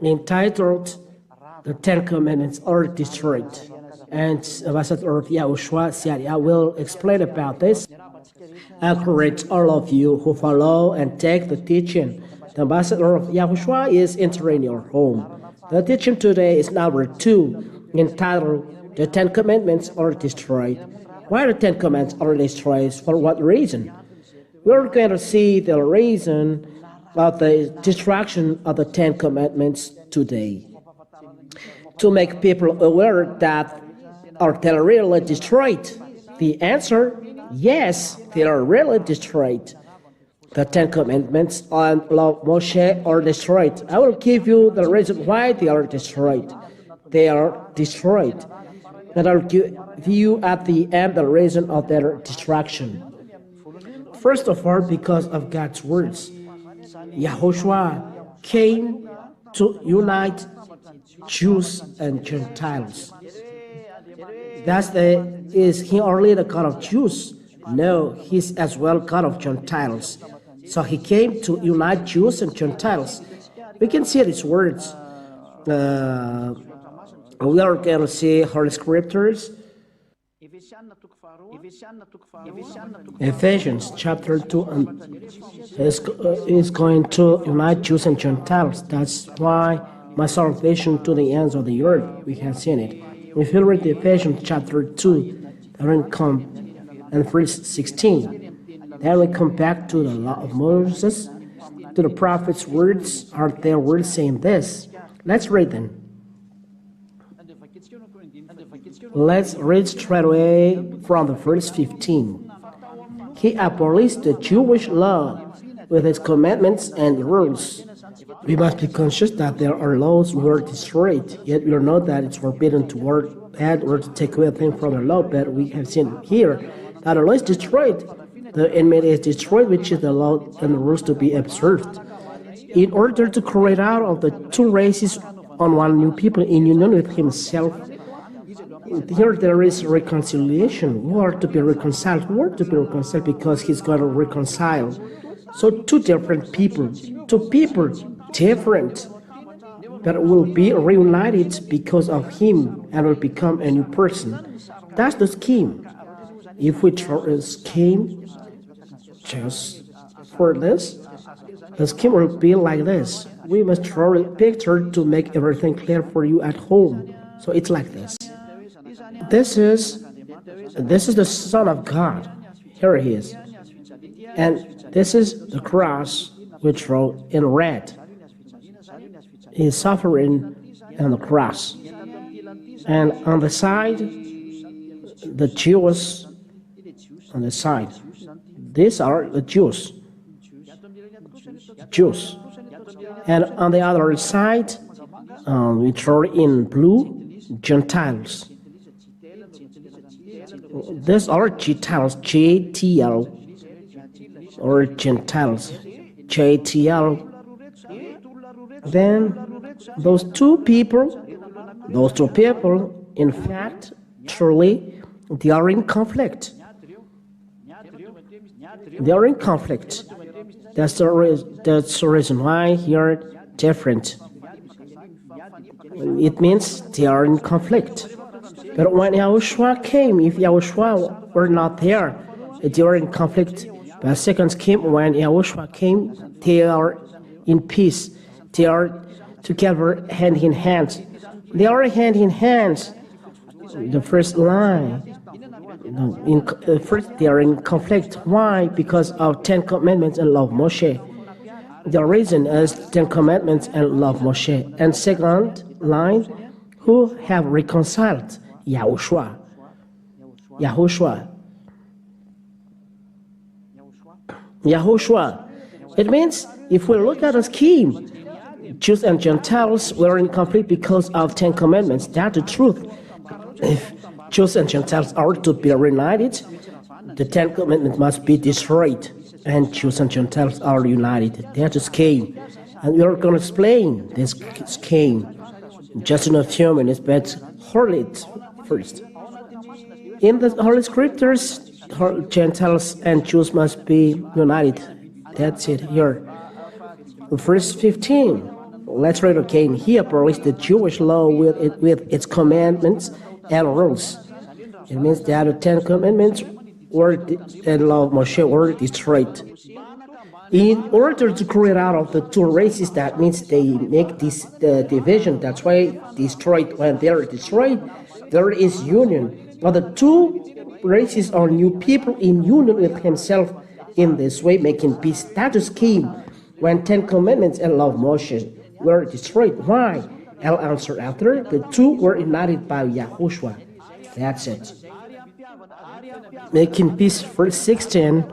entitled "The Ten Commandments Are Destroyed." And Ambassador of YAHOSHUAH said, I will explain about this. I encourage all of you who follow and take the teaching. The Ambassador of YAHOSHUAH is entering your home. The teaching today is number 2, entitled "The Ten Commandments Are Destroyed." Why the Ten Commandments are destroyed? For what reason? We're going to see the reason of the destruction of the Ten Commandments today. To make people aware that are they really destroyed? The answer, yes, they are really destroyed. The Ten Commandments and law of Moshe are destroyed. I will give you the reason why they are destroyed. They are destroyed. And I'll give you at the end the reason of their destruction. First of all, because of God's words. YAHOSHUAH came to unite Jews and Gentiles. Is he only the God of Jews? No, he's as well God of Gentiles. So he came to unite Jews and Gentiles. We can see these words. We are going to see Holy Scriptures. Ephesians chapter 2 is going to unite Jews and Gentiles. That's why my salvation to the ends of the earth. We have seen it. If you read Ephesians chapter 2, then come and verse 16. Then we come back to the law of Moses, to the prophet's words, are their words saying this. Let's read them. Let's read straight away from the verse 15. He abolished the Jewish law with its commandments and rules. We must be conscious that there are laws who are destroyed, yet we know that it's forbidden to work bad or to take away a thing from the law, but we have seen here that the law is destroyed. The inmate is destroyed, which is the law and the rules to be observed. In order to create out of the two races on one new people in union with himself, here there is reconciliation. We are to be reconciled. We are to be reconciled because he's going to reconcile. So two different people, two people different, but will be reunited because of him and will become a new person. That's the scheme. If we throw a scheme just for this, the scheme will be like this. We must draw a picture to make everything clear for you at home. So it's like this. This is the Son of God. Here he is. And this is the cross we draw in red. He is suffering on the cross. And on the side, the Jews on the side. These are the Jews. Jews. And on the other side, we draw in blue, Gentiles. These are Gentiles, J-T-L, or Gentiles, J-T-L. Then those two people, in fact, truly, they are in conflict. They are in conflict. That's the reason why here different. It means they are in conflict. But when YAHOSHUAH came, if YAHOSHUAH were not there, they were in conflict. But second came, when YAHOSHUAH came, they are in peace. They are together hand in hand. They are hand in hand. The first line. First, they are in conflict. Why? Because of 10 Commandments and law of Moshe. The reason is 10 Commandments and law of Moshe. And second line, who have reconciled? YAHOSHUAH. YAHOSHUAH. YAHOSHUAH. It means if we look at the scheme, Jews and Gentiles were in conflict because of 10 Commandments. That's the truth. If Jews and Gentiles are to be reunited, the 10 Commandments must be destroyed, and Jews and Gentiles are united. That's the scheme. And we are going to explain this scheme just in a few minutes, but hold it first. In the Holy Scriptures, Gentiles and Jews must be united. That's it here. Verse 15. Let's read again. He abolished the Jewish law with its commandments and rules. It means that the 10 commandments and law of Moshe were destroyed. In order to create out of the two races, that means they make this division. That's why destroyed. When they are destroyed, there is union. But the two races are new people in union with himself in this way, making peace. That just came when 10 commandments and law of Moshe were destroyed. Why? I'll answer after. The two were united by YAHOSHUAH. That's it. Making peace, verse 16.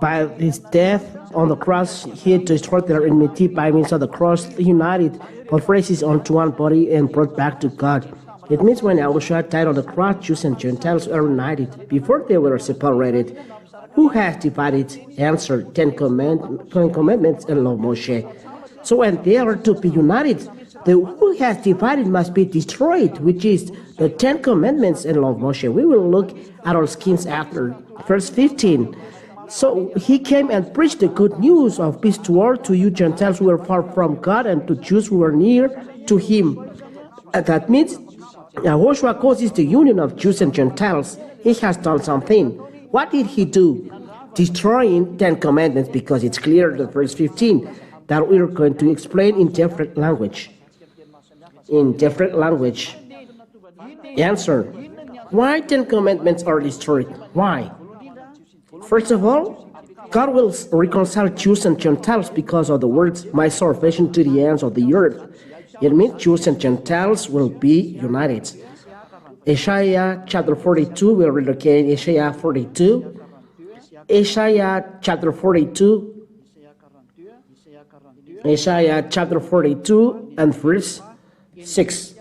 By his death on the cross, he destroyed their enmity by means of the cross, united both races onto one body and brought back to God. It means when YAHOSHUAH died on the cross, Jews and Gentiles were united. Before they were separated. Who has divided? Answer, 10 commandments and law of Moshe. So when they are to be united, the who has divided must be destroyed, which is the 10 commandments and law of Moshe. We will look at our skins after. Verse 15. So he came and preached the good news of peace to you Gentiles who were far from God and to Jews who were near to him. And that means YAHOSHUAH causes the union of Jews and Gentiles. He has done something. What did he do? Destroying 10 commandments, because it's clear in verse 15 that we are going to explain in different language. In different language. Answer. Why 10 commandments are destroyed? Why? First of all, God will reconcile Jews and Gentiles because of the words, my salvation to the ends of the earth. It means Jews and Gentiles will be united. Isaiah chapter 42, we'll read again Isaiah 42. Isaiah chapter 42. Isaiah chapter 42 and verse 6.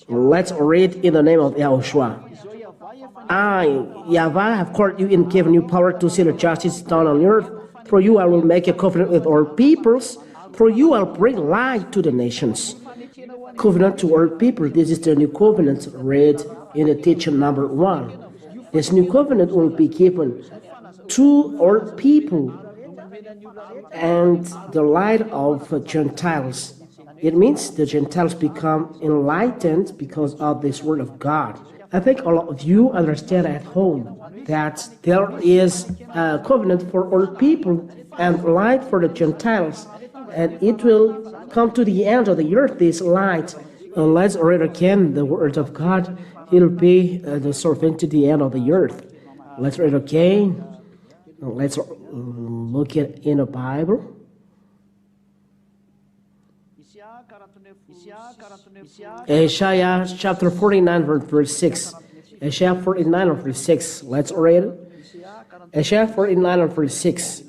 Let's read in the name of YAHOSHUAH. I, YAHVAH, have called you and given you power to see the justice done on earth. Through you I will make a covenant with all peoples. Through you I'll bring light to the nations. Covenant to all people. This is the new covenant read in the teaching number 1. This new covenant will be given to all people and the light of Gentiles. It means the Gentiles become enlightened because of this word of God. I think all of you understand at home that there is a covenant for all people and light for the Gentiles, and it will come to the end of the earth, this light. Let's read again the word of God. It will be the servant to the end of the earth. Let's read again. Let's look at in the Bible. Isaiah chapter 49 verse 6. Isaiah 49 verse 6. Let's read it. Isaiah 49 verse 6.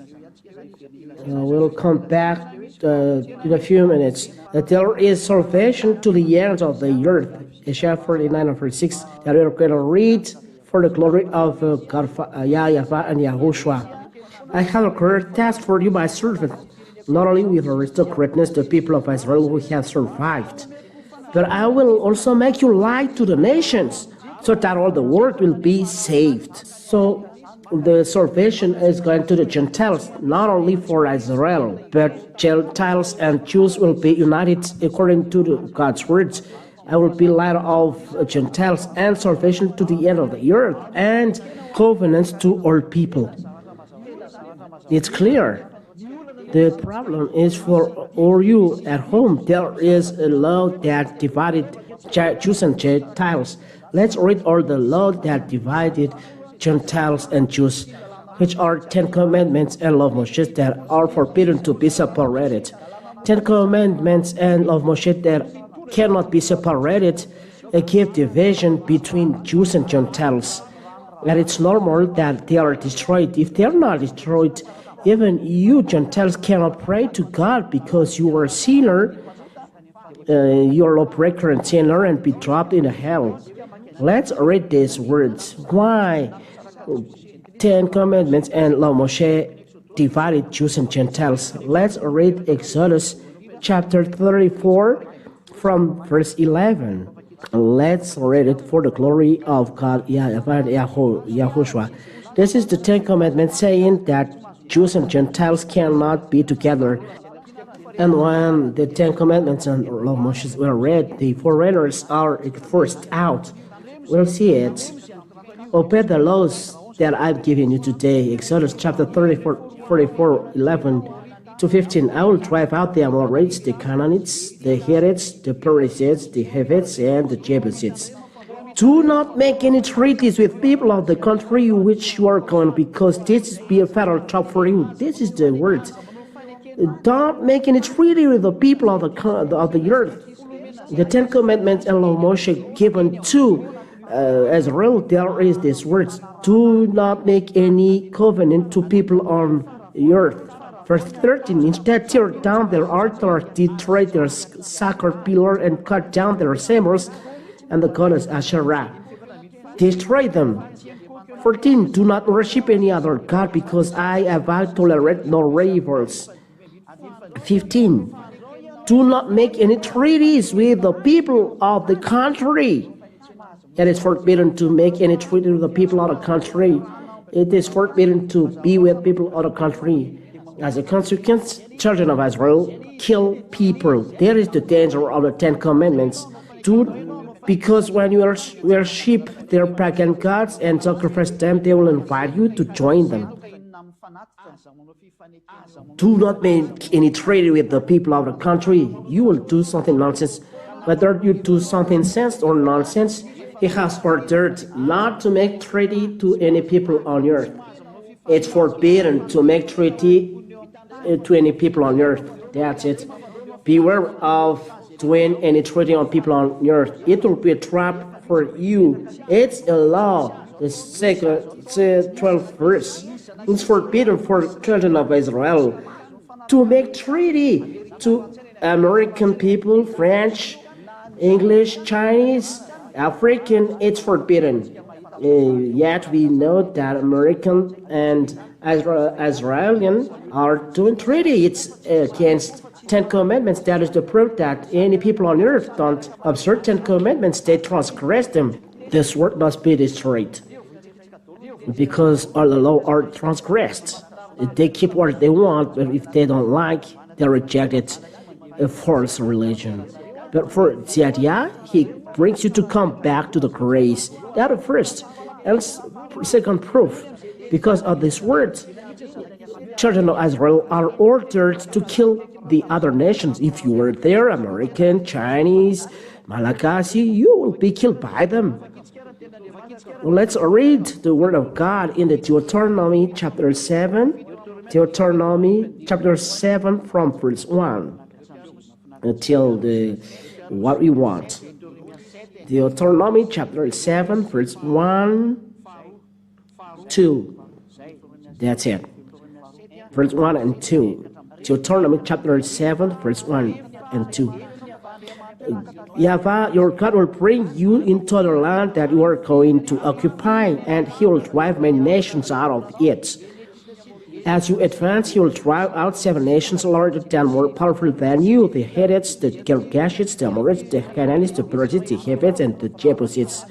We'll come back in a few minutes. That there is salvation to the ends of the earth. Isaiah 49 verse 6. That we're going to read for the glory of God, YAHVAH and YAHOSHUAH. I have a great task for you, my servant. Not only will restore greatness the people of Israel who have survived, but I will also make you light to the nations, so that all the world will be saved. So the salvation is going to the Gentiles, not only for Israel, but Gentiles and Jews will be united according to God's words. I will be light of Gentiles and salvation to the end of the earth, and covenants to all people. It's clear. The problem is for all you at home. There is a law that divided Jews and Gentiles. Let's read all the law that divided Gentiles and Jews, which are 10 commandments and law of Moshe that are forbidden to be separated. 10 commandments and law of Moshe that cannot be separated give division between Jews and Gentiles. And it's normal that they are destroyed. If they are not destroyed, even you Gentiles cannot pray to God because you are a sinner, you are a lawbreaker and sinner, and be dropped in hell. Let's read these words. Why 10 commandments and law of Moshe divided Jews and Gentiles? Let's read Exodus chapter 34 from verse 11. Let's read it for the glory of God, YAHVAH and YAHOSHUAH. This is the 10 commandments saying that Jews and Gentiles cannot be together. And when the Ten Commandments and Law of Moses were read, the foreigners are forced out. We'll see it. Obey the laws that I've given you today. Exodus chapter 44, 11 to 15. I will drive out the Amorites, the Canaanites, the Hittites, the Perizzites, the Hivites, and the Jebusites. Do not make any treaties with people of the country which you are going, because this is be a fatal trap for you. This is the word. Don't make any treaty with the people of the earth. The Ten Commandments and Law of Moshe given to Israel, there is this word: do not make any covenant to people on the earth. Verse 13, instead tear down their altar, destroy their sacred pillar, and cut down their symbols and the goddess Asherah. Destroy them. 14, do not worship any other god, because I have tolerate no rivals. 15, do not make any treaties with the people of the country. It is forbidden to make any treaty with the people of the country. It is forbidden to be with people of the country. As a consequence, children of Israel kill people. There is the danger of the Ten Commandments. Because when you worship their pagan gods and sacrifice them, they will invite you to join them. Do not make any treaty with the people of the country. You will do something nonsense. Whether you do something sense or nonsense, He has ordered not to make treaty to any people on earth. It's forbidden to make treaty to any people on earth. That's it. Beware of doing any treaty on people on earth. It will be a trap for you. It's a law. The 12th verse. It's forbidden for children of Israel to make treaty to American people, French, English, Chinese, African. It's forbidden. Yet we know that American and Israelian are doing treaty. It's against Ten Commandments. That is the proof that any people on earth don't observe Ten Commandments. They transgress them. This word must be destroyed, because all the law are transgressed. They keep what they want, but if they don't like, they reject it. A false religion. But for Ziadia, he brings you to come back to the grace. That is first. And second proof, because of this word, children of Israel are ordered to kill the other nations. If you were there, American, Chinese, Malagasy, you will be killed by them. Let's read the word of God in the Deuteronomy chapter 7. Deuteronomy chapter 7 from verse 1 until what we want. Deuteronomy chapter 7 verse 1, 2. That's it. Verse 1 and 2. Deuteronomy chapter 7 verse 1 and 2. YAHVAH, your God, will bring you into the land that you are going to occupy, and He will drive many nations out of it. As you advance, He will drive out 7 nations larger than, more powerful than you: the Hittites, the Girgashites, the Amorites, the Canaanites, the Perizzites, the Hivites, and the Jebusites.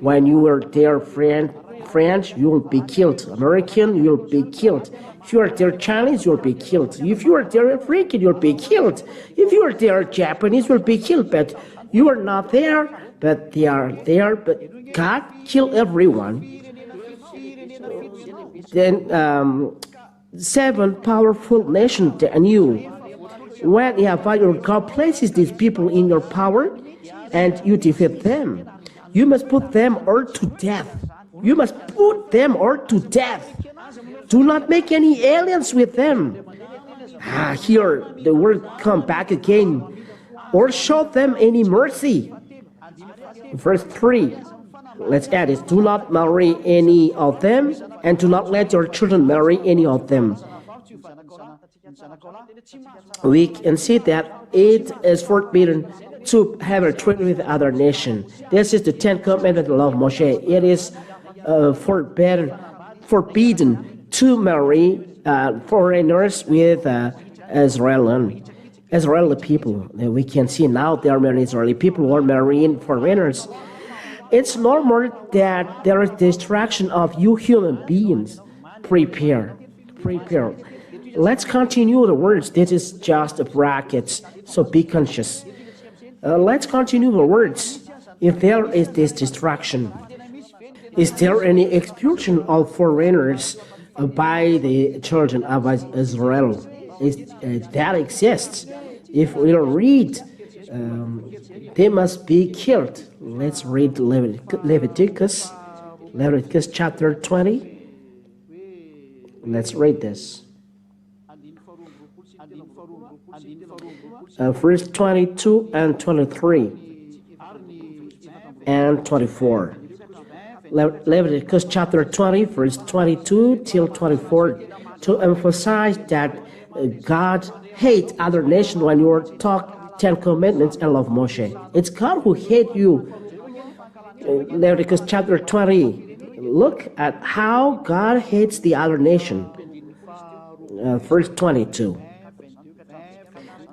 When you are there, French, you will be killed. American, you will be killed. If you are there Chinese, you will be killed. If you are there African, you will be killed. If you are there Japanese, you will be killed. But you are not there, but they are there. But God killed everyone. Then 7 powerful nations than you. When YAHVAH your God places these people in your power and you defeat them, you must put them all to death. You must put them all to death. Do not make any alliance with them. Here the word come back again. Or show them any mercy. Verse 3. Let's add it. Do not marry any of them, and do not let your children marry any of them. We can see that it is forbidden to have a treaty with other nation. This is the 10th commandment of the law of Moshe. It is forbidden to marry foreigners with Israeli people. We can see now there are many Israeli people who are marrying foreigners. It's normal that there is distraction of you human beings. Prepare. Let's continue the words. This is just a bracket, so be conscious. Let's continue the words. If there is this distraction, is there any expulsion of foreigners by the children of Israel? That exists. If we read, they must be killed. Let's read Leviticus chapter 20. Let's read this. Verse 22 and 23 and 24. Leviticus chapter 20, verse 22 till 24, to emphasize that God hates other nations when you talk 10 commandments and love Moshe. It's God who hates you. Leviticus chapter 20, look at how God hates the other nation. Verse 22.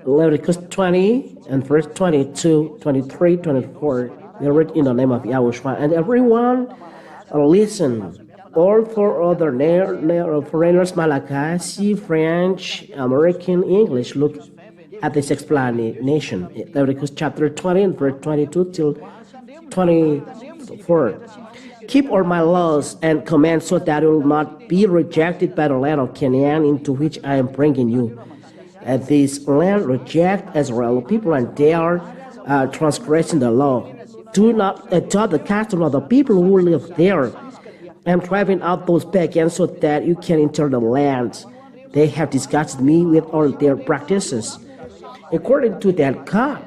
Leviticus 20 and verse 22, 23, 24. They read in the name of YAHOSHUAH. And everyone listen. All four other foreigners, Malagasy, French, American, English, look at this explanation. Leviticus chapter 20 and verse 22 till 24. Keep all my laws and commands so that you will not be rejected by the land of Canaan into which I am bringing you. This land reject Israel people and they are transgressing the law. Do not adopt the custom of the people who live there. I'm driving out those pagans so that you can enter the land. They have disgusted me with all their practices. According to that God,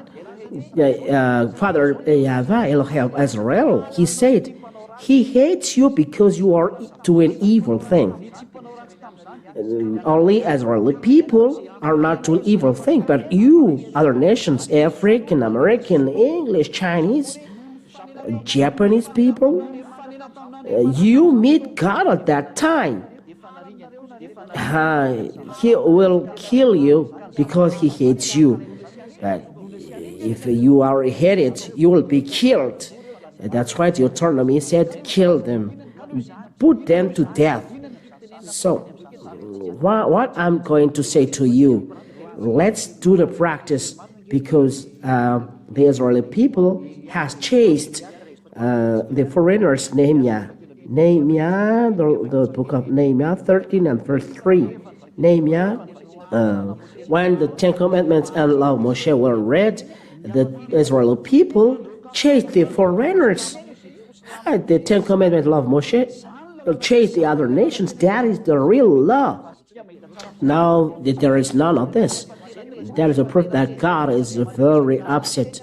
Father YAHVAH, Elohim of Israel, he said, he hates you because you are doing evil thing. Only Israeli people are not doing evil thing, but you, other nations, African, American, English, Chinese, Japanese people, you meet God at that time. He will kill you because he hates you. But if you are hated, you will be killed. That's why Deuteronomy said, kill them, put them to death. So, what I'm going to say to you, let's do the practice, because the Israeli people has chased the foreigners, Nehemiah, the book of Nehemiah 13 and verse 3. Nehemiah, when the 10 Commandments and law of Moshe were read, the Israeli people chased the foreigners. The 10 Commandments, law of Moshe, chased the other nations. That is the real law. Now there is none of this. That is a proof that God is very upset.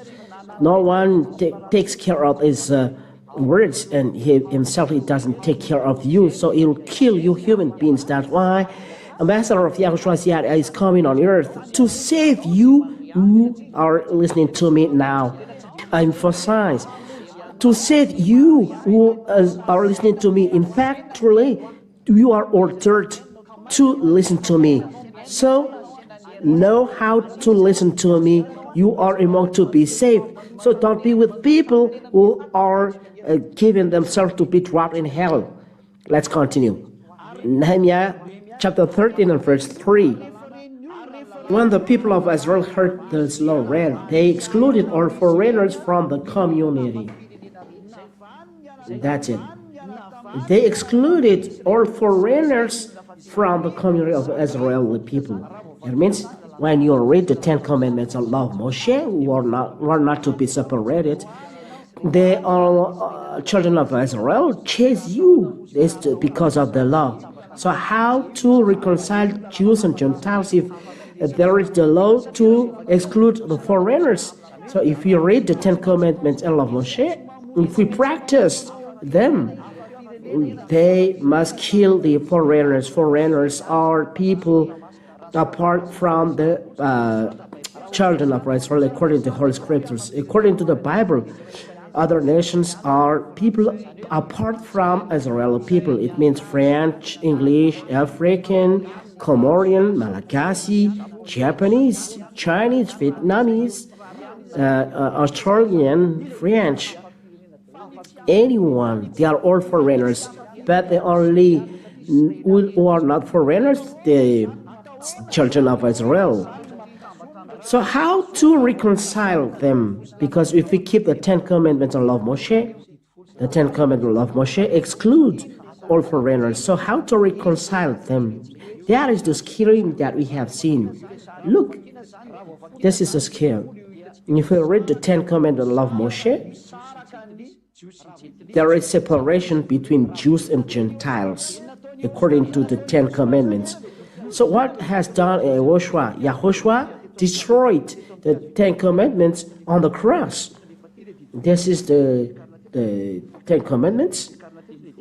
No one takes care of his words, and he doesn't take care of you, so he'll kill you human beings. That's why Ambassador of YAHOSHUAH is coming on earth to save you who are listening to me now. I emphasize, to save you who are listening to me. In fact, truly, you are ordered to listen to me. So, know how to listen to me. You are among to be saved. So don't be with people who are giving themselves to be dropped in hell. Let's continue. Nehemiah chapter 13 and verse 3. When the people of Israel heard this law read, they excluded all foreigners from the community. That's it. They excluded all foreigners from the community of Israeli people. It means when you read the 10 Commandments of law of Moshe, who are not to be separated, they are children of Israel chase you. It's because of the law. So how to reconcile Jews and Gentiles if there is the law to exclude the foreigners? So if you read the 10 Commandments and law of Moshe, if we practice them, they must kill the foreigners. Foreigners are people apart from the children of Israel, according to Holy Scriptures. According to the Bible, other nations are people apart from Israeli people. It means French, English, African, Comorian, Malagasy, Japanese, Chinese, Vietnamese, Australian, French, anyone. They are all foreigners, but the only who are not foreigners, the children of Israel. So how to reconcile them? Because if we keep the Ten Commandments and law of Moshe, the Ten Commandments and law of Moshe exclude all foreigners. So how to reconcile them? That is the screen that we have seen. Look, this is the scale. If we read the Ten Commandments and law of Moshe, there is separation between Jews and Gentiles according to the Ten Commandments. So what has done YAHOSHUAH? YAHOSHUAH destroyed the Ten Commandments on the cross. This is the Ten Commandments,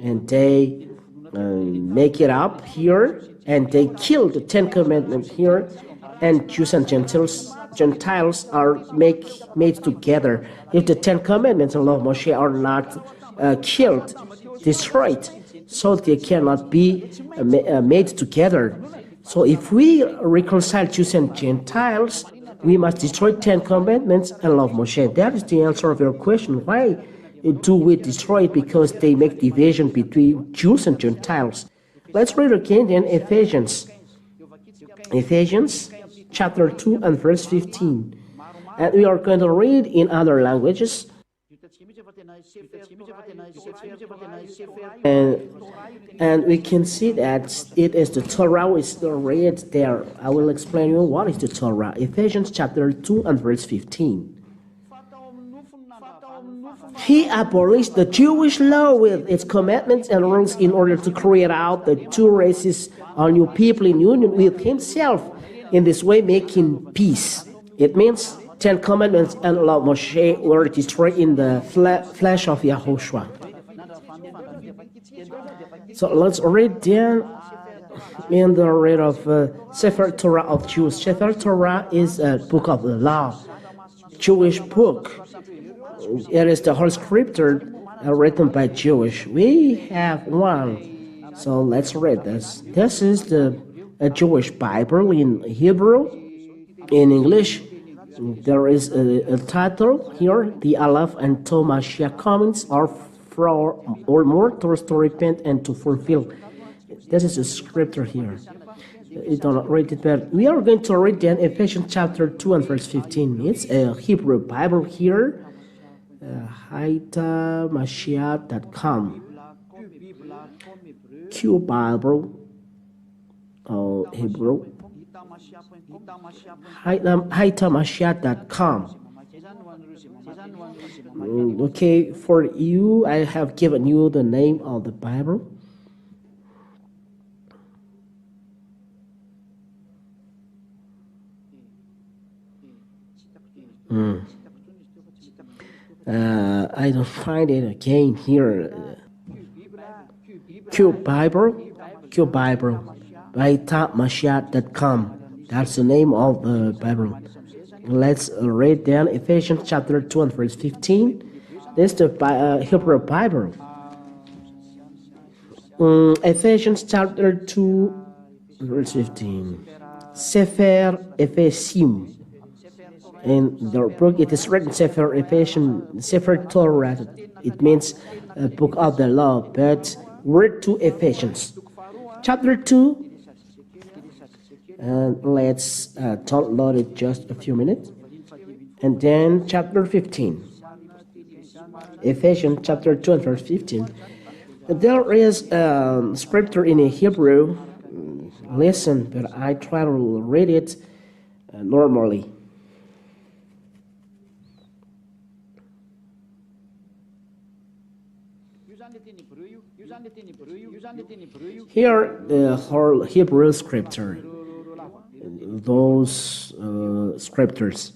and they make it up here, and they kill the Ten Commandments here, and Jews and Gentiles are made together. If the Ten Commandments and law of Moshe are not killed, destroyed, so they cannot be made together. So if we reconcile Jews and Gentiles, we must destroy Ten Commandments and law of Moshe. That is the answer of your question. Why do we destroy it? Because they make division between Jews and Gentiles. Let's read again then Ephesians. Ephesians chapter 2 and verse 15. And we are going to read in other languages. And we can see that it is the Torah is read there. I will explain you what is the Torah. Ephesians chapter 2 and verse 15. He abolished the Jewish law with its commandments and rules in order to create out the two races, a new people in union with himself, in this way making peace. It means Ten Commandments and law of Moshe were destroyed in the flesh of YAHOSHUAH. So let's read then in the read of Sefer Torah of Jews. Sefer Torah is a book of the law, Jewish book. It is the whole scripture written by Jewish. We have one. So let's read this. This is a Jewish Bible in Hebrew. In English, there is a title here, the Aleph and Tau Mashiach comments are for or more towards to repent and to fulfill. This is a scripture here. You don't read it, but we are going to read then Ephesians chapter 2 and verse 15. It's a Hebrew Bible here, YAHVAH.com. Q Bible, Hebrew, YAHVAH.com. Okay, for you, I have given you the name of the Bible. I don't find it again here. Q Bible, YAHVAH.com. That's the name of the Bible. Let's read then Ephesians chapter 2 and verse 15. This is the Hebrew Bible. Ephesians chapter 2 verse 15. Sefer Ephesim. In the book it is written Sefer Ephesians, Sefer Torah. It means a book of the law, but word to Ephesians. Chapter 2. And let's download it just a few minutes. And then chapter 15. Ephesians chapter 2 and verse 15. There is scripture in Hebrew. Listen, but I try to read it normally. Here, the whole Hebrew scripture. Those scriptures.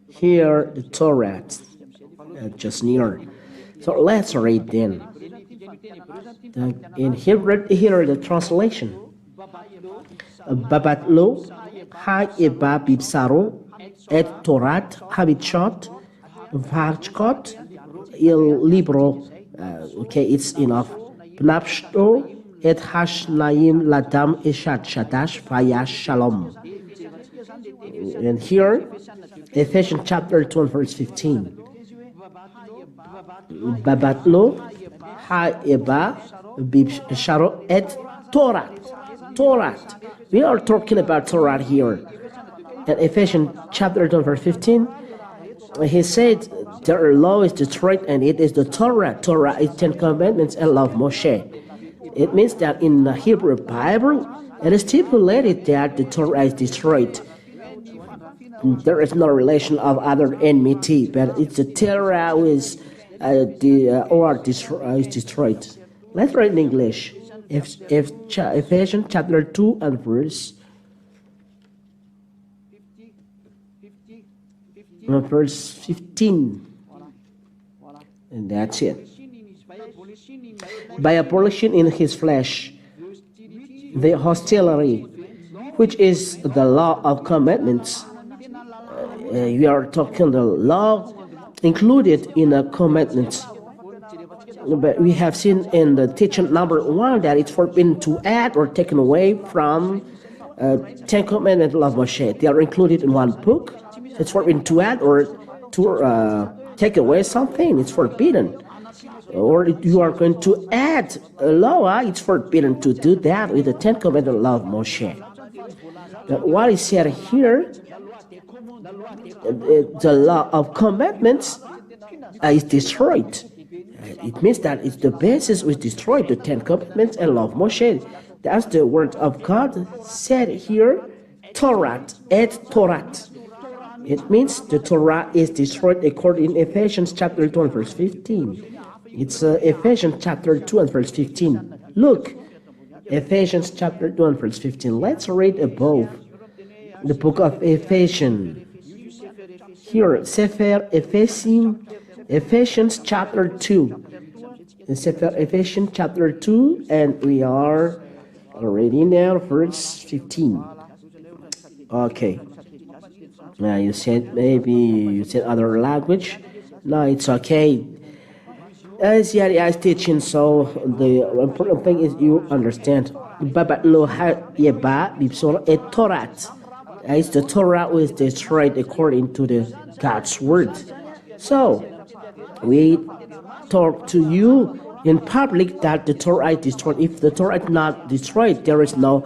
Here, the Torah, just near. So let's read then. In Hebrew, here the translation. Babatlo, ha-eba bibsaro, et torat habichot, vachkot, il libro. Okay, it's enough. Pnapshto, et hashnaim ladam eshat shadash vayash shalom. And here, Ephesians chapter 2 and verse 15. Babatlo, Ha'eba, Bisharo, et Torah. Torah. We are talking about Torah here. In Ephesians chapter 2, verse 15, he said, their law is destroyed and it is the Torah. Torah is 10 commandments and law of Moshe. It means that in the Hebrew Bible, it is stipulated that the Torah is destroyed. There is no relation of other enmity, but it's the Torah is destroyed. Let's read in English. Ephesians chapter 2 and verse 15. And that's it. By abolishing in his flesh the hostility, which is the law of commandments. We are talking the law included in the commandments. But we have seen in the teaching number 1 that it's forbidden to add or taken away from 10 commandments of Moshe. They are included in one book. It's forbidden to add or to take away something. It's forbidden. Or if you are going to add a law, it's forbidden to do that with the 10 commandments of Moshe. But what is said here, the law of commandments is destroyed. It means that it's the basis which destroyed the 10 commandments and law of Moshe. That's the word of God said here, Torah et Torah. It means the Torah is destroyed according to Ephesians chapter 2 and verse 15. It's Ephesians chapter 2 and verse 15. Look, Ephesians chapter 2 and verse 15. Let's read above the book of Ephesians. Here, Sefer Ephesians chapter 2. Sefer Ephesians chapter 2, and we are reading now verse 15. Okay. Now you said maybe you said other language. No, it's okay. As Yari is teaching, so the important thing is you understand. Babat lo yeba bibsor et Torah. It's the Torah is destroyed according to the God's word. So we talk to you in public that the Torah is destroyed. If the Torah is not destroyed, there is no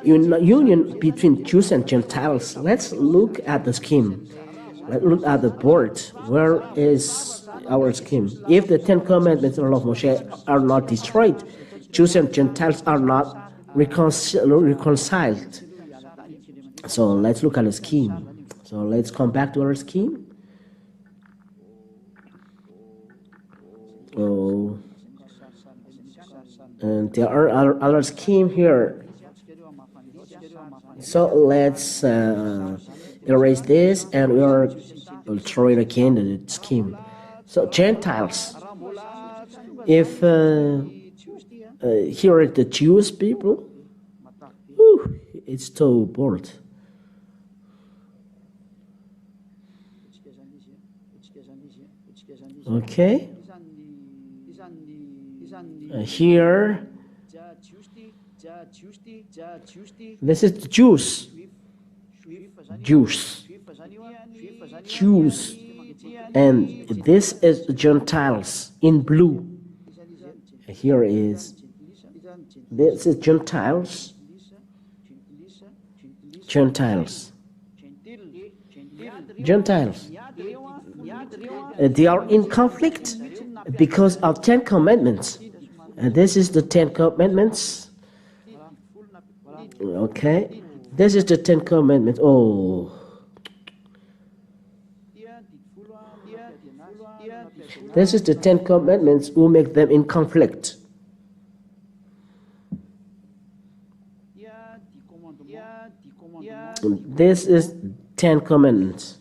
union between Jews and Gentiles. Let's look at the scheme. Let's look at the board. Where is our scheme? If the 10 commandments of Moshe are not destroyed, Jews and Gentiles are not reconciled. So let's look at the scheme. So let's come back to our scheme. Oh, and there are other scheme here. So let's erase this and we'll throw it again to the scheme. So Gentiles, if here are the Jewish people, it's too bored. Okay. Here, this is the Jews. And this is the Gentiles in blue. Here is, this is Gentiles. They are in conflict because of 10 commandments. And this is the 10 commandments. Okay. This is the 10 commandments. Oh. This is the 10 commandments who make them in conflict. This is 10 commandments.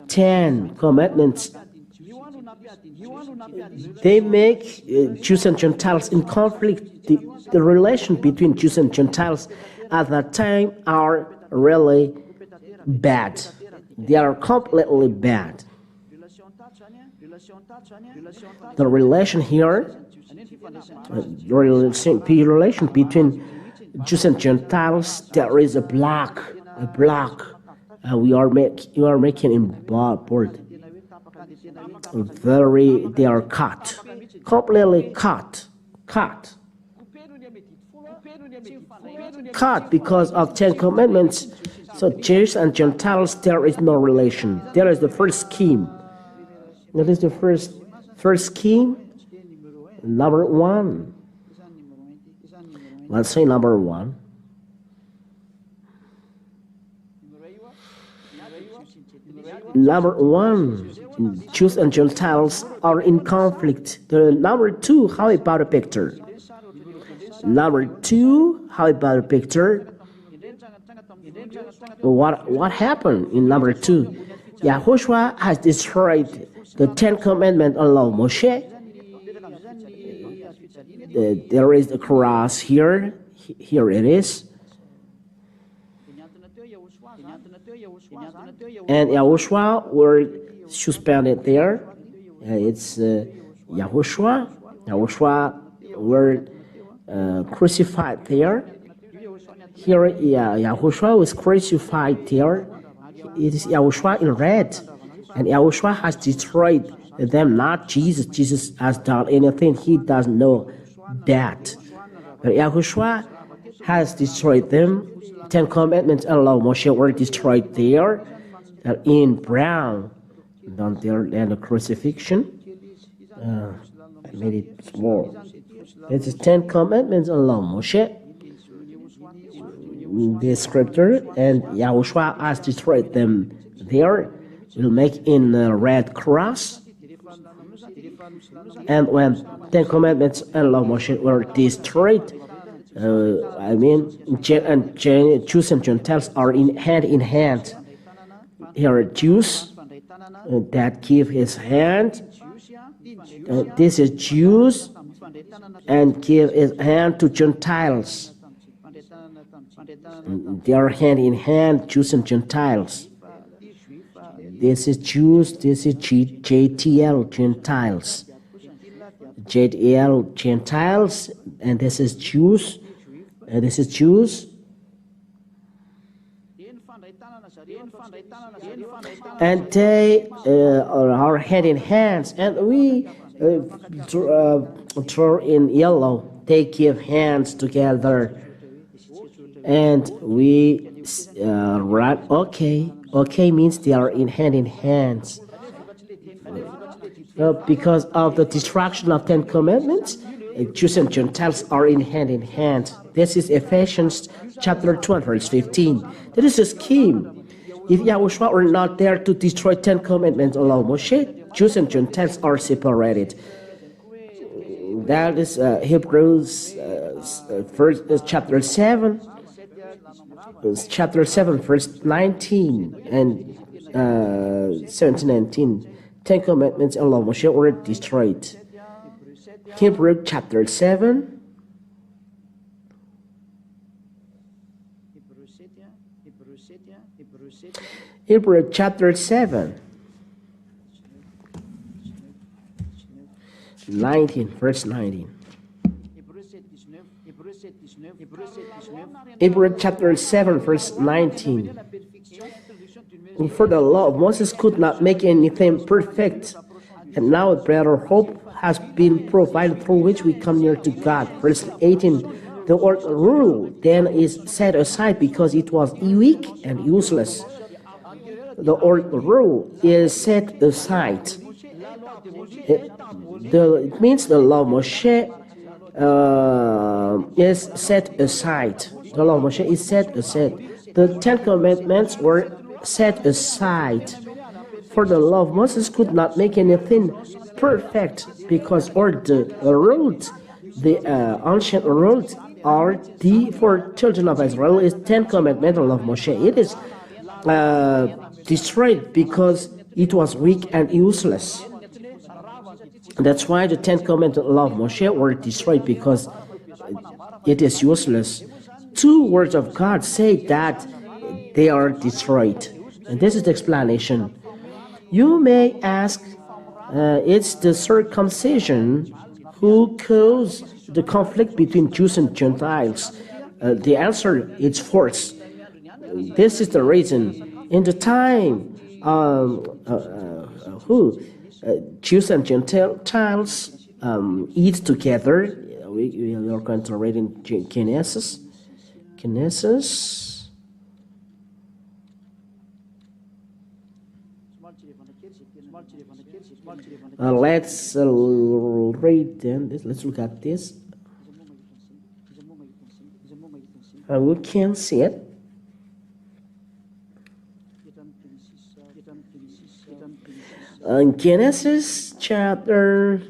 10 commandments. They make Jews and Gentiles in conflict. The relation between Jews and Gentiles at that time are really bad. They are completely bad. The relation here, the relation between Jews and Gentiles, there is a block. You are making in board. they are cut, completely cut because of 10 commandments. So Jews and Gentiles, there is no relation. There is the first scheme. That is the first scheme. Number one. Let's say number one. Number one, Jews and Gentiles are in conflict. The number two, how about a picture? Number two, how about a picture? What happened in number two? YAHOSHUAH has destroyed the 10 commandments and law Moshe. There is a cross here. Here it is. And YAHOSHUAH were suspended there. It's YAHOSHUAH. YAHOSHUAH were crucified there. Here, YAHOSHUAH was crucified there. It is YAHOSHUAH in red. And YAHOSHUAH has destroyed them, not Jesus. Jesus has done anything. He doesn't know that. But YAHOSHUAH has destroyed them. 10 commandments and law Moshe were destroyed there. In brown, down there, and the crucifixion. I made it small. It's 10 commandments and law Moshe. The scripture, and YAHOSHUAH has destroyed them there. We'll make in a red cross. And when 10 commandments and law Moshe were destroyed, Jews and Gentiles are hand in hand. Here are Jews that give his hand. This is Jews and give his hand to Gentiles. They are hand in hand, Jews and Gentiles. This is Jews, this is JTL, Gentiles. JTL, Gentiles, and this is Jews, and this is Jews. And they are hand in hands, and we draw in yellow. They give hands together. And we write okay. Okay means they are in hands. Because of the destruction of 10 commandments, Jews and Gentiles are in hand. This is Ephesians chapter 2 verse 15. That is a scheme. If YAHOSHUAH were not there to destroy 10 commandments along Moshe, Jews and Gentiles are separated. That is Hebrews chapter 7. Chapter 7, verse 19 and 17 and 19. 10 commandments and law Moshe were destroyed. Hebrews chapter 7. Hebrews chapter 7. 19, verse 19. Hebrews chapter 7, verse 19. For the law of Moses could not make anything perfect, and now a better hope has been provided through which we come near to God. Verse 18. The old rule then is set aside because it was weak and useless. The old rule is set aside. It means the law of Moshe is set aside. The law of Moshe is set aside. The 10 commandments were set aside. For the law of Moses could not make anything perfect because all the rules, the ancient rules, are for children of Israel is 10 commandments of Moshe. It is destroyed because it was weak and useless. That's why the 10 commandments of Moshe were destroyed, because it is useless. 2 words of God say that they are destroyed. And this is the explanation. You may ask, it's the circumcision who caused the conflict between Jews and Gentiles. The answer is force. This is the reason. In the time Jews and Gentiles eat together. We are going to read in Genesis. Let's read them. Let's look at this. We can see it. In Genesis chapter,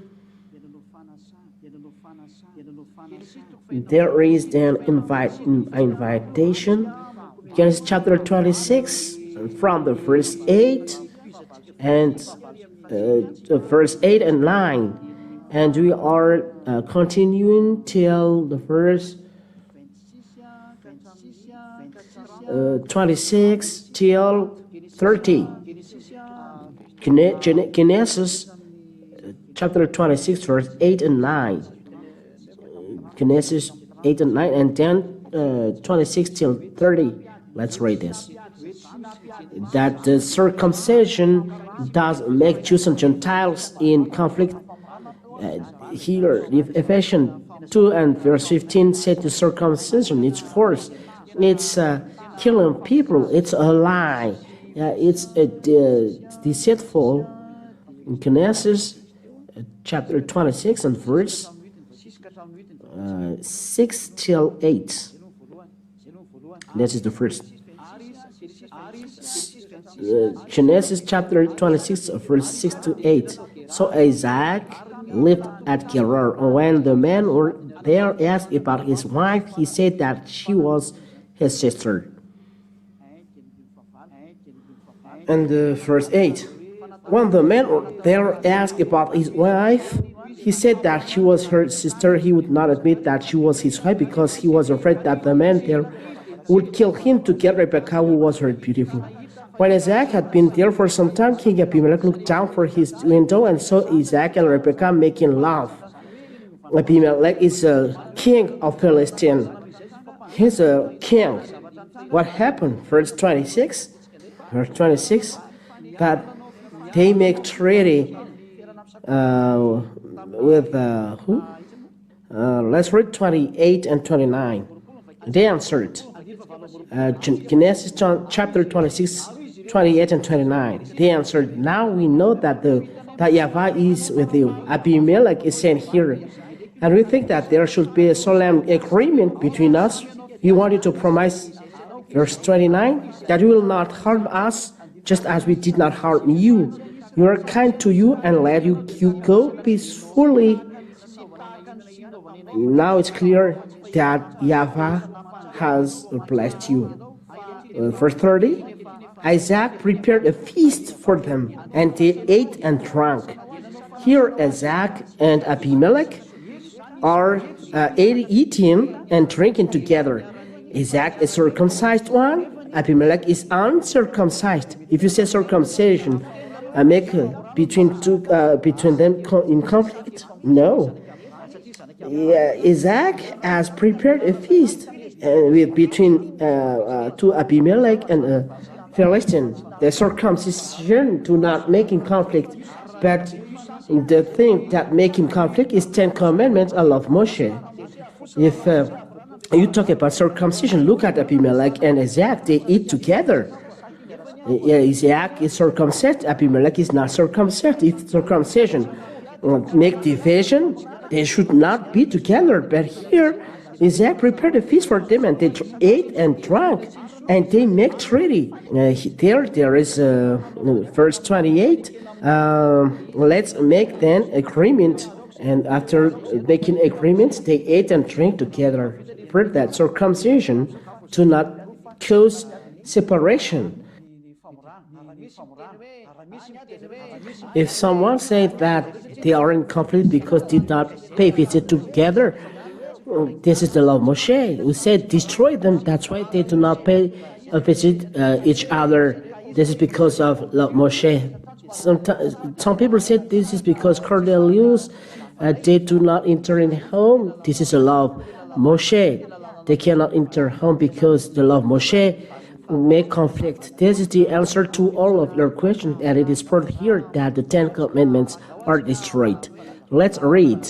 there is an invitation. Genesis chapter 26, from the verse 8 and verse 8 and 9, and we are continuing till the verse 26 till 30. Genesis chapter 26 verse 8 and 9. Genesis 8 and 9, and then 26 till 30. Let's read this. That the circumcision does make Jews and Gentiles in conflict. Here, Ephesians 2 and verse 15 said the circumcision, it's force, it's killing people, it's a lie, it's deceitful. In Genesis chapter 26 and verse 6 till 8. This is the first. Genesis chapter 26 verse 6 to 8. So Isaac lived at Gerar. When the men were there asked about his wife, he said that she was his sister. And verse 8. When the men were there asked about his wife, he said that she was her sister. He would not admit that she was his wife because he was afraid that the men there would kill him to get Rebekah, who was very beautiful. When Isaac had been there for some time, King Abimelech looked down from his window and saw Isaac and Rebekah making love. Abimelech is a king of Palestine. He's a king. What happened? Verse 26. Verse 26. But they make treaty with who? Let's read 28 and 29. They answered. Genesis chapter 26, 28 and 29. They answered, now we know that YAHVAH is with you. Abimelech is sent here, and we think that there should be a solemn agreement between us. You wanted to promise, verse 29, that you will not harm us, just as we did not harm you. We are kind to you and let you go peacefully. Now it's clear that YAHVAH has blessed you. Verse 30, Isaac prepared a feast for them, and they ate and drank. Here Isaac and Abimelech are eating and drinking together. Isaac is circumcised one, Abimelech is uncircumcised. If you say circumcision, make between them in conflict? No. Isaac has prepared a feast between two Abimelech and Philistine. The circumcision do not make in conflict, but the thing that make in conflict is 10 commandments, I love Moshe. If you talk about circumcision, look at Abimelech and Isaac, they eat together. Isaac is circumcised, Abimelech is not circumcised. If circumcision make division, they should not be together. But here, Isaac prepared a feast for them, and they ate and drank, and they make treaty. There is verse 28. Let's make then agreement, and after making agreements, they ate and drank together. Prove that circumcision do not cause separation. If someone said that they are in conflict because they did not pay visit together, this is the law of Moshe. We said destroy them. That's why they do not pay a visit each other. This is because of law of Moshe. Some people said this is because Cornelius they do not enter in home. This is the law of Moshe. They cannot enter home because the law of Moshe. make conflict. This is the answer to all of your questions, and it is proved here that the Ten Commandments are destroyed. Let's read.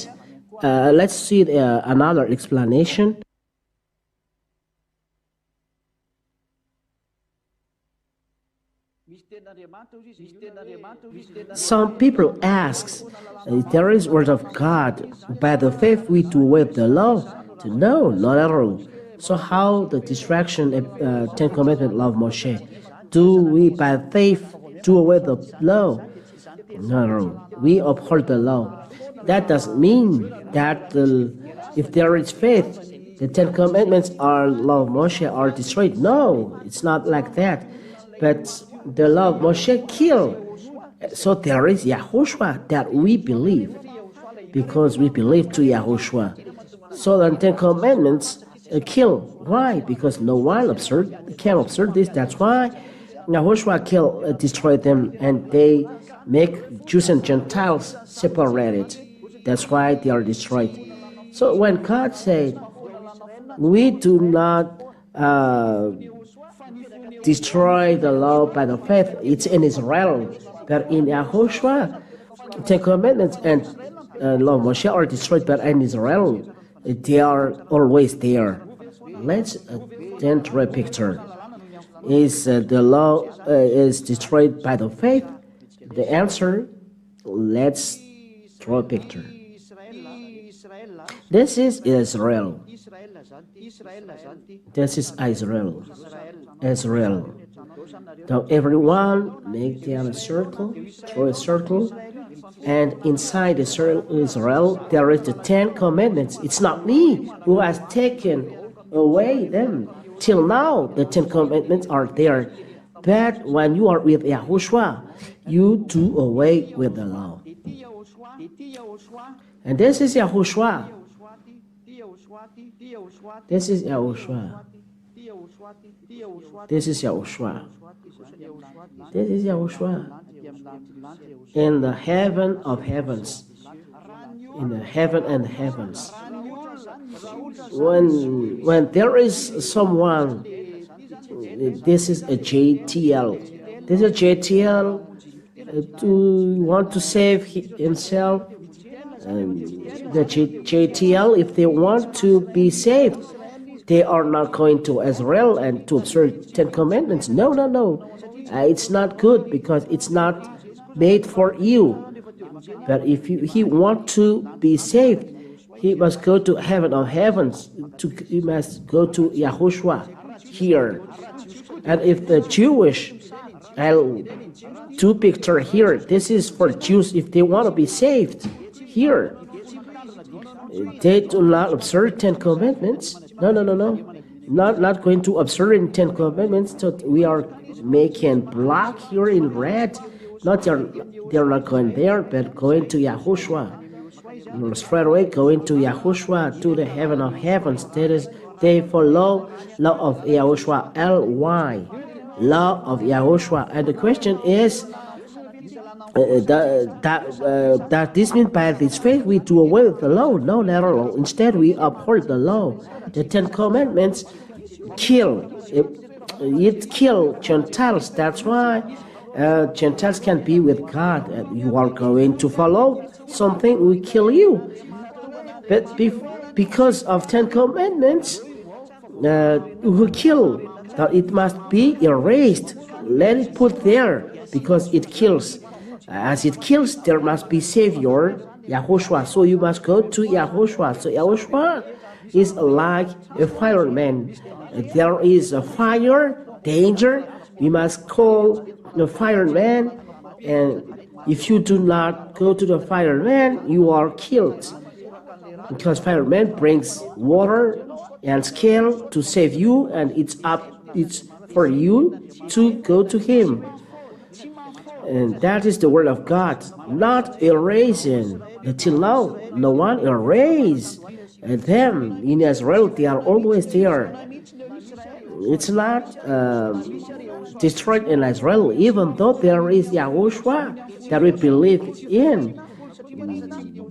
Let's see another explanation. Some people ask, there is word of God, by the faith we do with the law? No, not at all. So how the distraction of Ten Commandments love Moshe? Do we by faith do away the law? No, we uphold the law. That doesn't mean that if there is faith, the Ten Commandments are law of Moshe are destroyed. No, it's not like that. But the law of Moshe killed. So there is YAHOSHUAH that we believe, because we believe to YAHOSHUAH. So the Ten Commandments kill. Why? Because no one can observe this. That's why YAHOSHUAH destroyed them, and they make Jews and Gentiles separated. That's why they are destroyed. So when God said, we do not destroy the law by the faith, it's in Israel. But in YAHOSHUAH, Ten Commandments and law of Moshe are destroyed, but in Israel, they are always there. Let's then draw a picture. Is the law is destroyed by the faith? The answer, let's draw a picture. This is Israel. This is Israel. Israel. Now everyone make their circle, draw a circle, and inside Israel there is the Ten Commandments. It's not me who has taken away them. Till now the Ten Commandments are there. But when you are with YAHOSHUAH, you do away with the law. And this is YAHOSHUAH. This is YAHOSHUAH. This is YAHOSHUAH. This is YAHOSHUAH. In the heaven of heavens. In the heaven and heavens. When there is someone, this is a JTL. This is a JTL to want to save himself. The JTL, if they want to be saved, they are not going to Israel and to observe Ten Commandments. No. It's not good, because it's not made for you. But if he want to be saved, he must go to heaven of heavens. He must go to YAHOSHUAH here. And if the Jewish, I'll do picture here. This is for Jews if they want to be saved. Here, they do not observe Ten Commandments. No. Not going to observe in Ten Commandments. So we are making black here in red. They're not going there, but going to YAHOSHUAH. Straight away going to YAHOSHUAH, to the heaven of heavens. That is, they follow law of YAHOSHUAH, LY, law of YAHOSHUAH. And the question is, that this means by this faith we do away with the law? No, not at all. Instead, we uphold the law. The Ten Commandments kill. It kills Gentiles. That's why Gentiles can be with God. You are going to follow something will kill you. But because of Ten Commandments, will kill. Now it must be erased. Let it put there, because it kills. As it kills, there must be Savior, YAHOSHUAH. So you must go to YAHOSHUAH. So YAHOSHUAH is like a fireman. There is a fire, danger. We must call the fireman, and if you do not go to the fireman, you are killed. Because fireman brings water and scale to save you, and it's for you to go to him. And that is the word of God, not erasing. Until now, no one erased them. In Israel, they are always there. It's not destroyed in Israel, even though there is YAHOSHUAH that we believe in.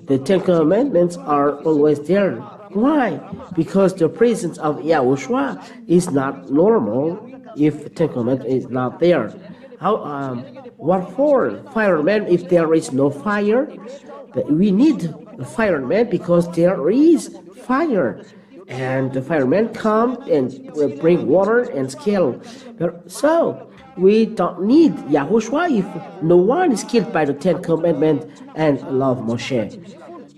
The Ten Commandments are always there. Why? Because the presence of YAHOSHUAH is not normal. if the Ten Commandments is not there? What for firemen if there is no fire? But we need firemen because there is fire, and the firemen come and bring water and scale. So we don't need Yahushua if no one is killed by the Ten Commandments and law of Moshe.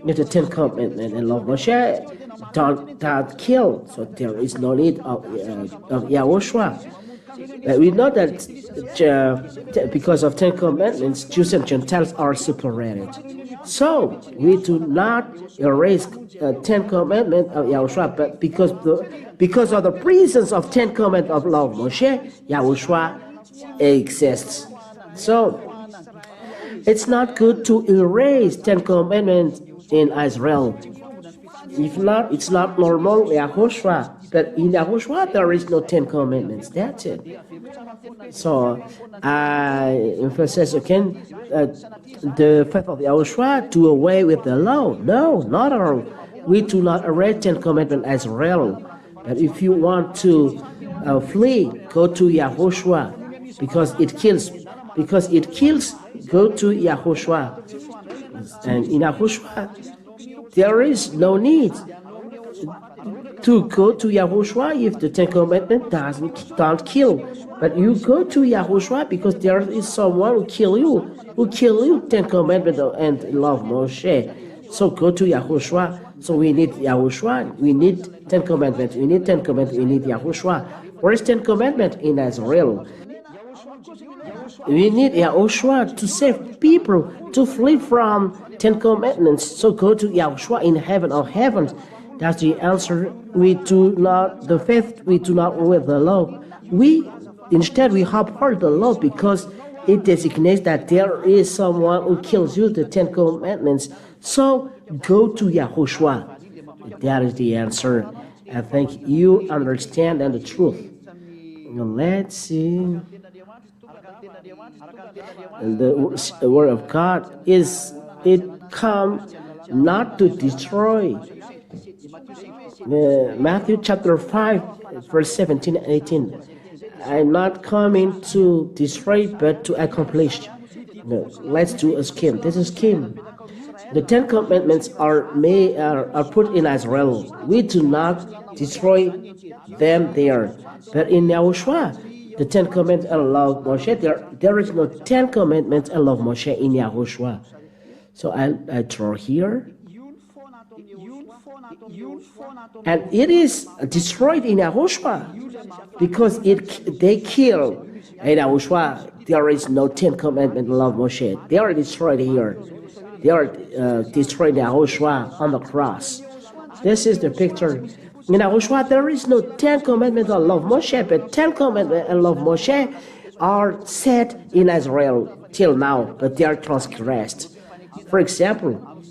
If the Ten Commandments and law of Moshe don't kill, so there is no need of Yahushua. We know that because of Ten Commandments, Jews and Gentiles are separated. So we do not erase Ten Commandments of Yahushua, but because of the presence of Ten Commandments of law of Moshe, Yahushua exists. So it's not good to erase Ten Commandments in Israel. If not, it's not normal YAHOSHUAH. But in YAHOSHUAH there is no Ten Commandments. That's it. So I emphasize again the faith of YAHOSHUAH do away with the law. No, not at all. We do not erase Ten Commandments as Israel. But if you want to flee, go to YAHOSHUAH because it kills. Because it kills, go to YAHOSHUAH. And in YAHOSHUAH there is no need to go to YAHOSHUAH if the Ten Commandments don't kill. But you go to YAHOSHUAH because there is someone who kill you, Ten Commandments and law of Moshe. So go to YAHOSHUAH. So we need YAHOSHUAH. We need Ten Commandments. We need Ten Commandments. We need YAHOSHUAH. Where is Ten Commandments? In Israel. We need YAHOSHUAH to save people, to flee from Ten Commandments. So go to YAHOSHUAH in heaven of heavens. That's the answer. We do not, the faith, we do not with the law. Instead, we uphold the law because it designates that there is someone who kills you, the Ten Commandments. So go to YAHOSHUAH. That is the answer. I think you understand the truth. Let's see. The word of God it come not to destroy. Matthew chapter 5 verse 17 and 18. I'm not coming to destroy but to accomplish. Let's do a scheme. This is a scheme. The Ten Commandments are put in Israel. We do not destroy them there. But in YAHOSHUAH, the Ten Commandments and law of Moshe, there is no Ten Commandments and law of Moshe in YAHOSHUAH. So I draw here. And it is destroyed in YAHOSHUAH because they kill in YAHOSHUAH. There is no Ten Commandments and law of Moshe. They are destroyed here. They are destroyed in YAHOSHUAH on the cross. This is the picture. In YAHOSHUAH, there is no Ten Commandments and law of Moshe, but Ten Commandments and law of Moshe are set in Israel till now, but they are transgressed. For example,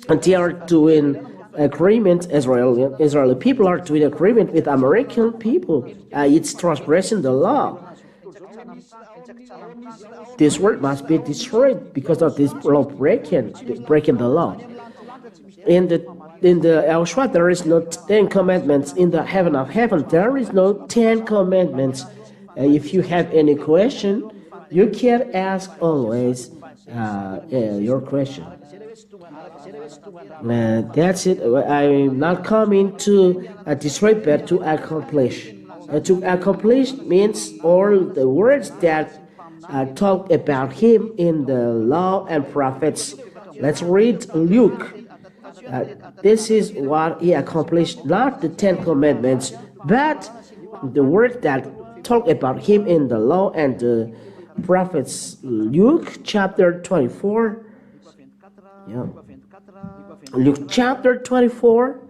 they are doing agreement, Israeli people are doing agreement with American people. It's transgressing the law. This world must be destroyed because of this law breaking the law. In the YAHOSHUAH, there is no Ten Commandments. In the heaven of heaven, there is no Ten Commandments. If you have any question, you can ask always your question. That's it. I'm not coming to destroy but to accomplish. To accomplish means all the words that talk about him in the law and prophets. Let's read Luke. This is what he accomplished, not the Ten Commandments, but the words that talk about him in the law and the prophets. Luke chapter 24. Yeah. Luke chapter 24.